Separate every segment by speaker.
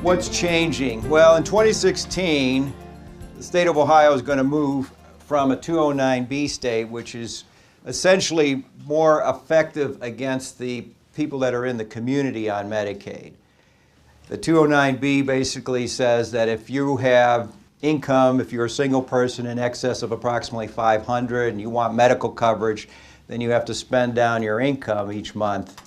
Speaker 1: What's changing? Well, in 2016, the state of Ohio is going to move from a 209B state, which is essentially more effective against the people that are in the community on Medicaid. The 209B basically says that if you have income, if you're a single person in excess of approximately $500 and you want medical coverage, then you have to spend down your income each month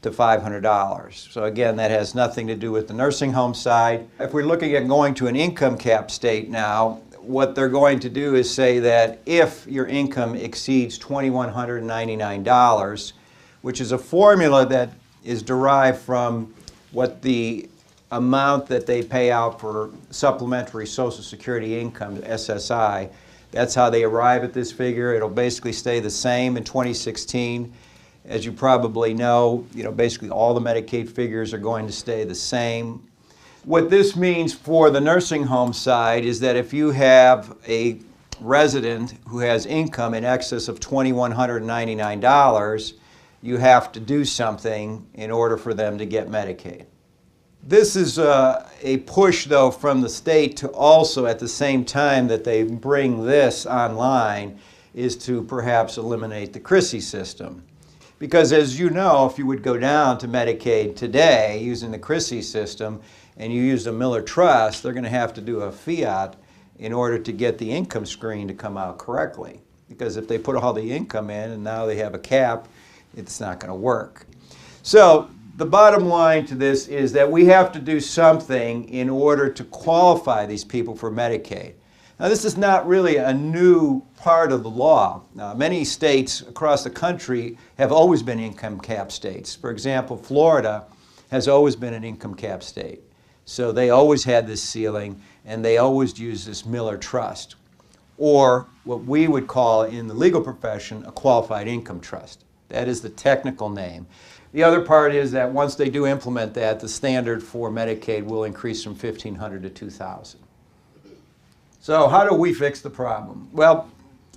Speaker 1: to $500. So again, that has nothing to do with the nursing home side. If we're looking at going to an income cap state now, what they're going to do is say that if your income exceeds $2,199, which is a formula that is derived from what the amount that they pay out for supplementary Social Security income, SSI, that's how they arrive at this figure. It'll basically stay the same in 2016. As you probably know, basically all the Medicaid figures are going to stay the same. What this means for the nursing home side is that if you have a resident who has income in excess of $2,199, you have to do something in order for them to get Medicaid. This is a push, though, from the state to also, at the same time that they bring this online, is to perhaps eliminate the Chrissy system. Because as you know, if you would go down to Medicaid today using the Chrissy system and you use a Miller Trust, they're going to have to do a fiat in order to get the income screen to come out correctly. Because if they put all the income in and now they have a cap, it's not going to work. So the bottom line to this is that we have to do something in order to qualify these people for Medicaid. Now, this is not really a new part of the law. Many states across the country have always been income cap states. For example, Florida has always been an income cap state. So they always had this ceiling, and they always used this Miller Trust, or what we would call in the legal profession a qualified income trust. That is the technical name. The other part is that once they do implement that, the standard for Medicaid will increase from $1,500 to $2,000. So how do we fix the problem? Well,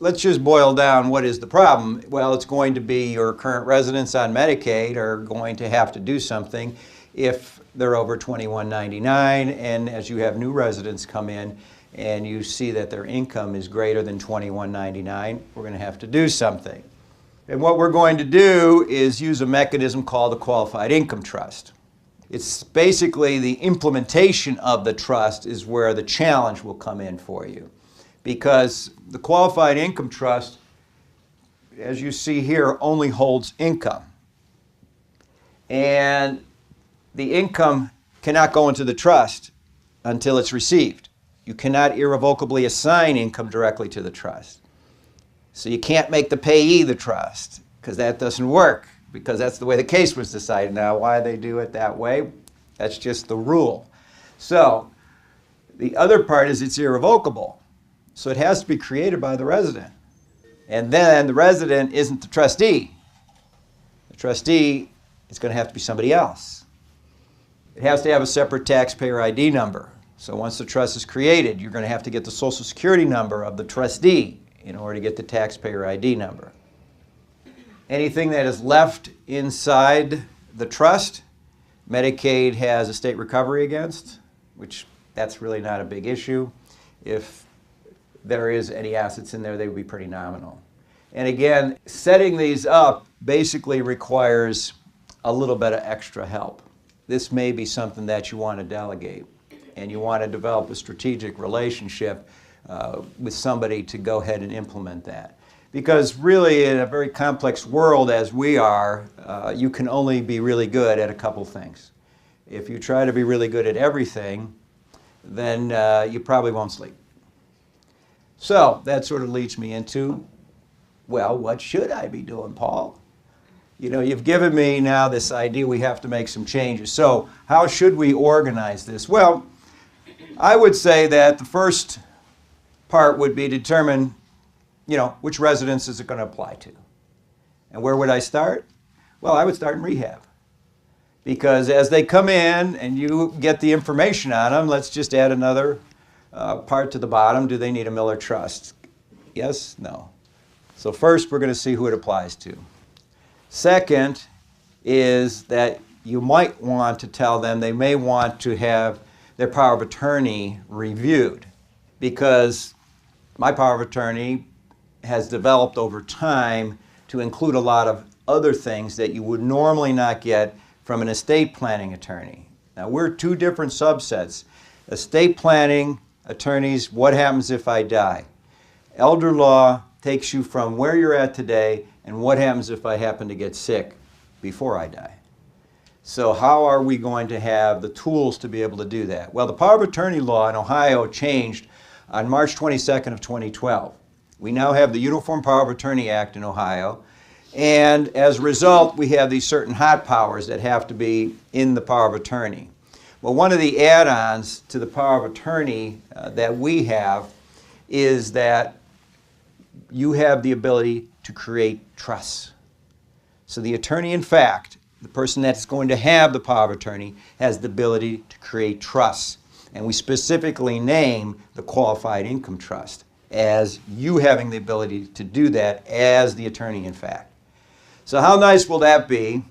Speaker 1: let's just boil down what is the problem. Well, it's going to be your current residents on Medicaid are going to have to do something if they're over $2,199, and as you have new residents come in and you see that their income is greater than $2,199, we're going to have to do something. And what we're going to do is use a mechanism called the Qualified Income Trust. It's basically the implementation of the trust is where the challenge will come in for you. Because the Qualified Income Trust, as you see here, only holds income. And the income cannot go into the trust until it's received. You cannot irrevocably assign income directly to the trust. So you can't make the payee the trust, because that doesn't work, because that's the way the case was decided. Now, why they do it that way, that's just the rule. So the other part is it's irrevocable. So it has to be created by the resident. And then the resident isn't the trustee. The trustee is going to have to be somebody else. It has to have a separate taxpayer ID number. So once the trust is created, you're going to have to get the Social Security number of the trustee in order to get the taxpayer ID number. Anything that is left inside the trust, Medicaid has a state recovery against, which that's really not a big issue. If there is any assets in there, they would be pretty nominal. And again, setting these up basically requires a little bit of extra help. This may be something that you want to delegate, and you want to develop a strategic relationship with somebody to go ahead and implement that. Because really, in a very complex world as we are, you can only be really good at a couple things. If you try to be really good at everything, then you probably won't sleep. So that sort of leads me into, well, what should I be doing, Paul? You've given me now this idea we have to make some changes. So how should we organize this? Well, I would say that the first part would be to determine, which residence is it going to apply to? And where would I start? Well, I would start in rehab. Because as they come in and you get the information on them, let's just add another part to the bottom. Do they need a Miller Trust? Yes? No. So first, we're going to see who it applies to. Second is that you might want to tell them they may want to have their power of attorney reviewed, because my power of attorney has developed over time to include a lot of other things that you would normally not get from an estate planning attorney. Now, we're two different subsets. Estate planning attorneys, what happens if I die? Elder law takes you from where you're at today and what happens if I happen to get sick before I die. So how are we going to have the tools to be able to do that? Well, the power of attorney law in Ohio changed on March 22nd of 2012. We now have the Uniform Power of Attorney Act in Ohio, and as a result, we have these certain hot powers that have to be in the power of attorney. Well, one of the add-ons to the power of attorney that we have is that you have the ability to create trusts. So the attorney, in fact, the person that's going to have the power of attorney, has the ability to create trusts. And we specifically name the qualified income trust as you having the ability to do that as the attorney, in fact. So how nice will that be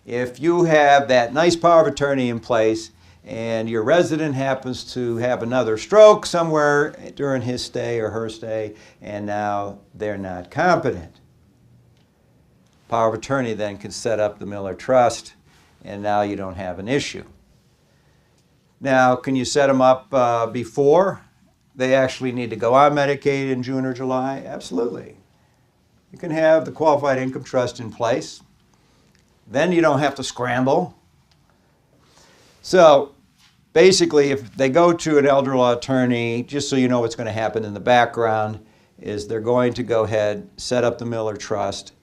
Speaker 1: if you have that nice power of attorney in place and your resident happens to have another stroke somewhere during his stay or her stay, and now they're not competent? Power of attorney then can set up the Miller Trust, and now you don't have an issue. Now, can you set them up before they actually need to go on Medicaid in June or July? Absolutely. You can have the qualified income trust in place. Then you don't have to scramble. So basically, if they go to an elder law attorney, just so you know what's going to happen in the background, is they're going to go ahead, set up the Miller Trust.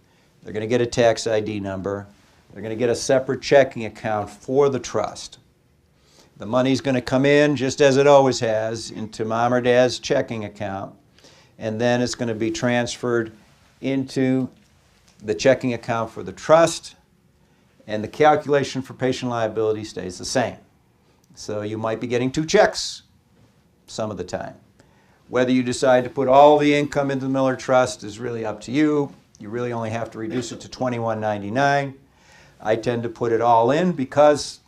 Speaker 1: They're going to get a tax ID number. They're going to get a separate checking account for the trust. The money's going to come in, just as it always has, into mom or dad's checking account, and then it's going to be transferred into the checking account for the trust, and the calculation for patient liability stays the same. So you might be getting two checks some of the time. Whether you decide to put all the income into the Miller Trust is really up to you. You really only have to reduce it to $21.99. I tend to put it all in because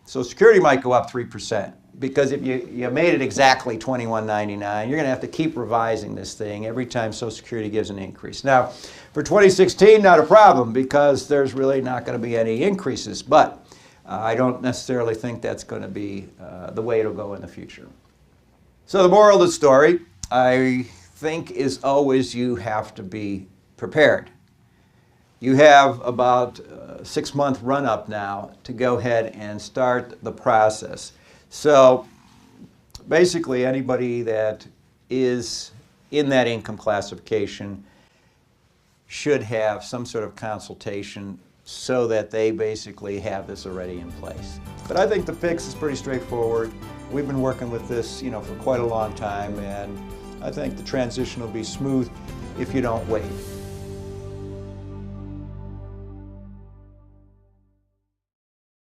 Speaker 1: Social Security might go up 3%. Because if you made it exactly $21.99, you're going to have to keep revising this thing every time Social Security gives an increase. Now, for 2016, not a problem because there's really not going to be any increases. But I don't necessarily think that's going to be the way it'll go in the future. So the moral of the story, I think, is always you have to be prepared. You have about a 6-month run-up now to go ahead and start the process. So basically anybody that is in that income classification should have some sort of consultation so that they basically have this already in place. But I think the fix is pretty straightforward. We've been working with this, for quite a long time, and I think the transition will be smooth if you don't wait.